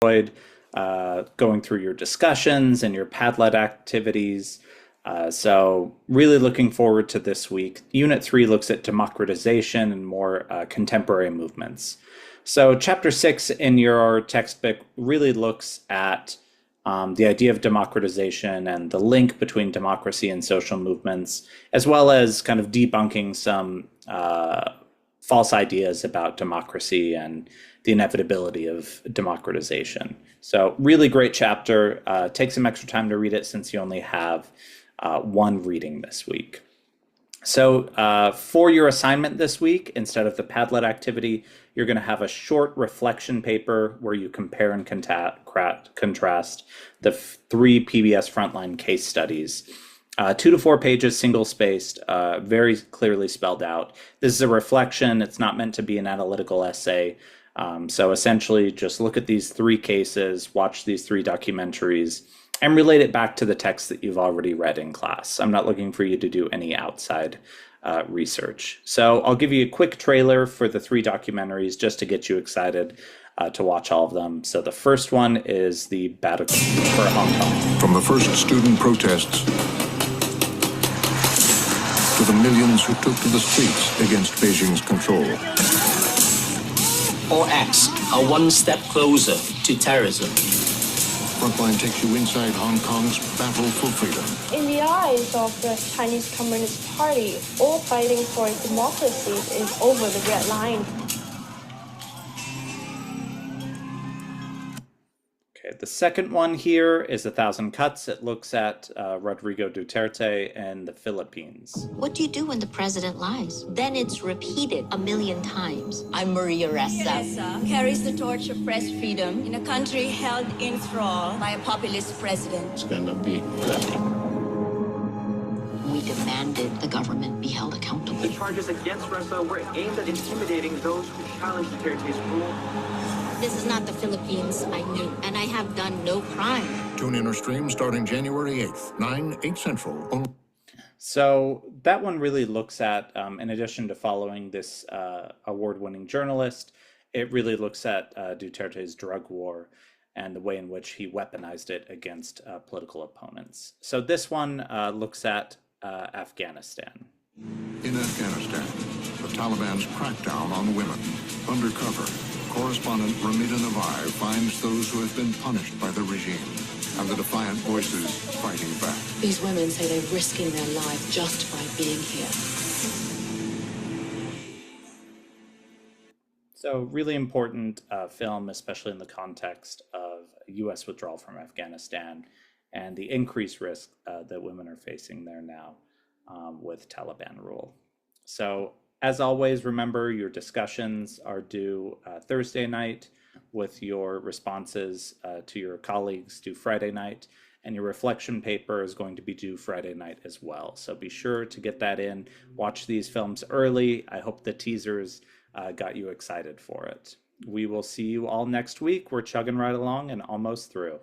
enjoyed going through your discussions and your Padlet activities. So really looking forward to this week. Unit 3 looks at democratization and more contemporary movements. So chapter 6 in your textbook really looks at the idea of democratization and the link between democracy and social movements, as well as kind of debunking some false ideas about democracy and the inevitability of democratization. So really great chapter. Take some extra time to read it since you only have one reading this week. So for your assignment this week, instead of the Padlet activity, you're going to have a short reflection paper where you compare and contrast the 3 PBS Frontline case studies. 2 to 4 pages, single-spaced, very clearly spelled out. This is a reflection. It's not meant to be an analytical essay. So essentially, just look at these 3 cases, watch these 3 documentaries, and relate it back to the text that you've already read in class. I'm not looking for you to do any outside research. So I'll give you a quick trailer for the 3 documentaries just to get you excited to watch all of them. So the first one is the Battle for Hong Kong. From the first student protests to the millions who took to the streets against Beijing's control. All acts are one step closer to terrorism. Frontline takes you inside Hong Kong's battle for freedom. In the eyes of the Chinese Communist Party, all fighting for democracy is over the red line. Okay, the second one here is 1,000 Cuts. It looks at Rodrigo Duterte and the Philippines. What do you do when the president lies? Then it's repeated 1,000,000 times. I'm Maria Ressa, carries the torch of press freedom in a country held in thrall by a populist president. It's gonna be bloody. We demanded the government be held accountable. The charges against Ressa were aimed at intimidating those who challenged Duterte's rule. This is not the Philippines I knew, and I have done no crime. Tune in or stream starting January 8th, 9, 8 Central. So that one really looks at, in addition to following this award-winning journalist, it really looks at Duterte's drug war and the way in which he weaponized it against political opponents. So this one looks at Afghanistan. In Afghanistan, the Taliban's crackdown on women. Undercover, correspondent Ramita Navai finds those who have been punished by the regime and the defiant voices fighting back. These women say they're risking their lives just by being here. So really important film, especially in the context of U.S. withdrawal from Afghanistan and the increased risk that women are facing there now with Taliban rule. So as always, remember your discussions are due Thursday night, with your responses to your colleagues due Friday night, and your reflection paper is going to be due Friday night as well. So be sure to get that in. Watch these films early. I hope the teasers got you excited for it. We will see you all next week. We're chugging right along and almost through.